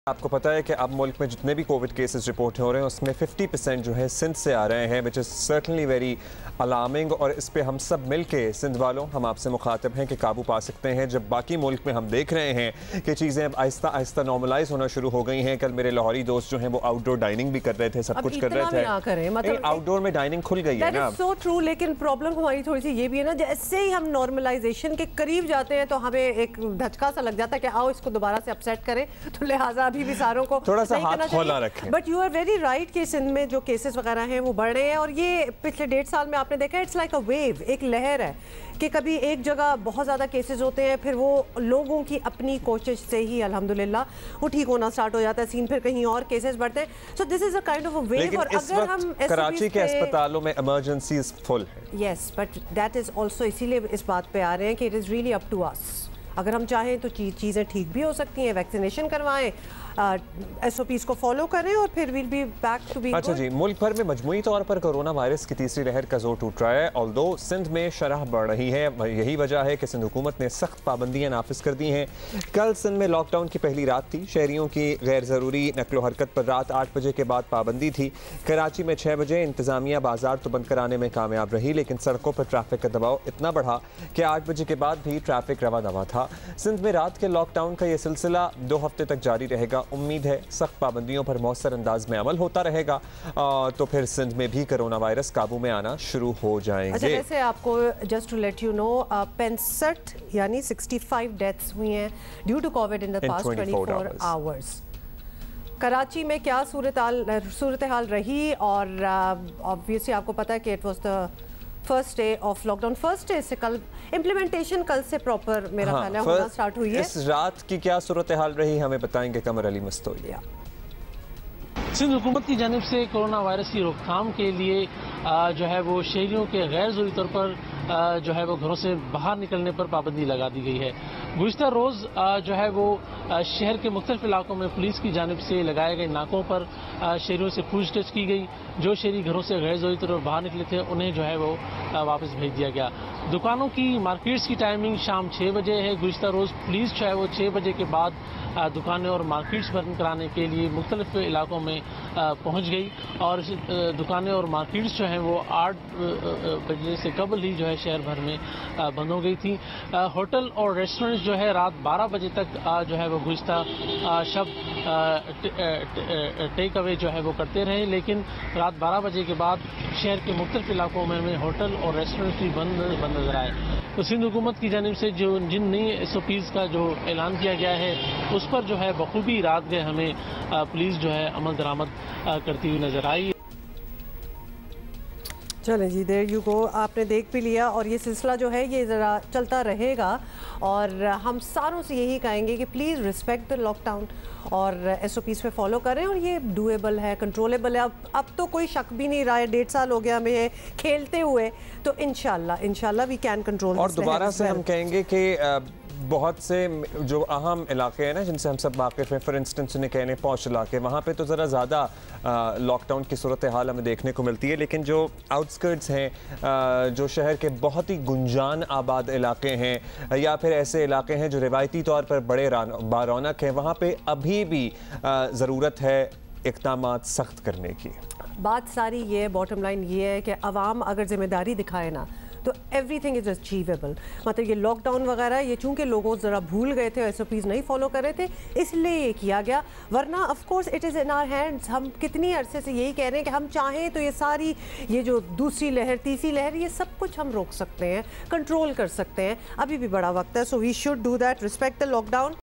आपको पता है कि अब मुल्क में जितने भी कोविड केसेस रिपोर्ट हो रहे हैं उसमें 50% जो है सिंध से आ रहे हैं, which is certainly very alarming. और इस पे हम सब मिल के सिंध वालों हम आपसे मुखातिब हैं कि काबू पा सकते हैं। जब बाकी मुल्क में हम देख रहे हैं कि चीज़ें अब आहिस्ता आहिस्ता नॉर्मलाइज होना शुरू हो गई हैं। कल मेरे लाहौरी दोस्त जो हैं वो आउटडोर डाइनिंग भी कर रहे थे, सब कुछ कर रहे थे। मतलब आउटडोर में डाइनिंग खुल गई है ना, सो ट्रू। लेकिन प्रॉब्लम हमारी थोड़ी सी ये भी है ना, जैसे ही हम नॉर्मलाइजेशन के करीब जाते हैं तो हमें एक धचका सा लग जाता है कि आओ इसको दोबारा से अपसेट करें। तो लिहाजा अभी भी सारों को थोड़ा सा हाथ खोला रखें। But you are very right कि सिंध में जो केसेस वगैरह हैं वो बढ़ रहे हैं। और ये पिछले 1.5 साल में आपने देखा, इट्स लाइक अ वेव, एक लहर है कि कभी एक जगह बहुत ज़्यादा केसेस होते हैं, फिर वो लोगों की अपनी कोशिश से ही अल्हम्दुलिल्लाह वो ठीक होना स्टार्ट हो जाता है सीन, फिर कहीं और केसेस बढ़ते हैं। So this is a kind of a wave. और अगर हम कराची के अस्पतालों में इमरजेंसीज फुल है, yes, but that is also, इसीलिए इस बात पे आ रहे हैं कि it is really up to us. अगर हम चाहें तो चीज़ें ठीक भी हो सकती हैं। वैक्सीनेशन करवाएं, SOPs को फॉलो करें और फिर will be back to be. अच्छा जी, मुल्क भर में मजमूई तौर पर कोरोना वायरस की तीसरी लहर का जोर टूट रहा है। ऑल्दो सिंध में शरह बढ़ रही है, यही वजह है कि सिंध हुकूमत ने सख्त पाबंदियां नाफिज कर दी हैं। कल सिंध में लॉकडाउन की पहली रात थी। शहरियों की गैर ज़रूरी नकलो हरकत पर रात 8 बजे के बाद पाबंदी थी। कराची में 6 बजे इंतजामिया बाजार तो बंद कराने में कामयाब रही, लेकिन सड़कों पर ट्रैफिक का दबाव इतना बढ़ा कि 8 बजे के बाद भी ट्रैफिक रवा दवा था। सिंध में रात के लॉकडाउन का यह सिलसिला 2 हफ्ते तक जारी रहेगा। उम्मीद है सख्त पाबंदियों पर मौसर अंदाज में अमल होता रहेगा तो फिर सिंध में भी कोरोना वायरस काबू में आना शुरू हो जाएंगे। अच्छा, वैसे आपको just to let you know 65 यानी 65 डेथ्स हुई हैं due to Covid in the past 24 hours. Karachi में क्या सूरत हाल रही? और ऑब्वियसली आपको पता है कि it was the first day of lockdown. First day से कल इम्प्लीमेंटेशन कल से प्रॉपर मेरा ख्याल है होना स्टार्ट हुई है। इस रात की क्या सूरत हाल रही हमें बताएंगे कमर अली मस्तोई। सिंध हुकूमत की जानिब से कोरोना वायरस की रोकथाम के लिए जो है वो शहरियों के गैर ज़रूरी तौर पर जो है वो घरों से बाहर निकलने पर पाबंदी लगा दी गई है। गुज़िश्ता रोज़ जो है वो शहर के मुख्तलिफ इलाकों में पुलिस की जानिब से लगाए गए नाकों पर शहरियों से पूछताछ की गई। जो शहरी घरों से गैर ज़रूरी तौर पर बाहर निकले थे उन्हें जो है वो वापस भेज दिया गया। दुकानों की मार्केट्स की टाइमिंग शाम 6 बजे है। गुज़िश्ता रोज़ पुलिस जो है वो 6 बजे के बाद दुकानें और मार्केट्स बंद कराने के लिए मुख्तलिफ इलाकों में पहुंच गई और दुकानें और मार्केट्स जो हैं वो 8 बजे से कबल ही जो है शहर भर में बंद हो गई थी। होटल और रेस्टोरेंट्स जो है रात 12 बजे तक जो है वो गुज़िश्ता शब टेक अवे जो है वो करते रहे, लेकिन रात 12 बजे के बाद शहर के मुख्तलिफ इलाकों में होटल और रेस्टोरेंट्स भी बंद नजर आए। तो सिंध हुकूमत की जानिब से जो जिन नई SOPs का जो ऐलान किया गया है उस पर जो है बखूबी रात गए हमें पुलिस जो है अमल दरामद करती हुई नजर आई। चलें जी, देयर यू गो, आपने देख भी लिया और ये सिलसिला जो है ये ज़रा चलता रहेगा। और हम सारों से यही कहेंगे कि प्लीज़ रिस्पेक्ट द लॉकडाउन और SOPs पे फॉलो करें। और ये डूएबल है, कंट्रोलेबल है। अब तो कोई शक भी नहीं रहा है, 1.5 साल हो गया हमें खेलते हुए, तो इंशाल्लाह वी कैन कंट्रोल। और दोबारा से हम कहेंगे कि बहुत से जो अहम इलाके हैं ना जिनसे हम सब वाकिफ़ हैं, फॉर इंस्टेंस उन्हें कहने पहुँच इलाके, वहाँ पे तो ज़रा ज़्यादा लॉकडाउन की सूरत हाल हमें देखने को मिलती है। लेकिन जो आउटस्कर्ट्स हैं, जो शहर के बहुत ही गुंजान आबाद इलाके हैं या फिर ऐसे इलाके हैं जो रिवायती तौर पर बड़े बारौनक हैं, वहाँ पे अभी भी ज़रूरत है इक़दामात सख्त करने की। बात सारी ये, बॉटम लाइन ये है कि अवाम अगर जिम्मेदारी दिखाए ना तो एवरीथिंग इज़ अचीवेबल। मतलब ये लॉकडाउन वगैरह ये चूंकि लोगों ज़रा भूल गए थे, SOPs नहीं फॉलो कर रहे थे, इसलिए ये किया गया। वरना of course it is in our hands. हम कितनी अरसे से यही कह रहे हैं कि हम चाहें तो ये सारी ये जो दूसरी लहर तीसरी लहर ये सब कुछ हम रोक सकते हैं, कंट्रोल कर सकते हैं। अभी भी बड़ा वक्त है, so we should do that, respect the lockdown.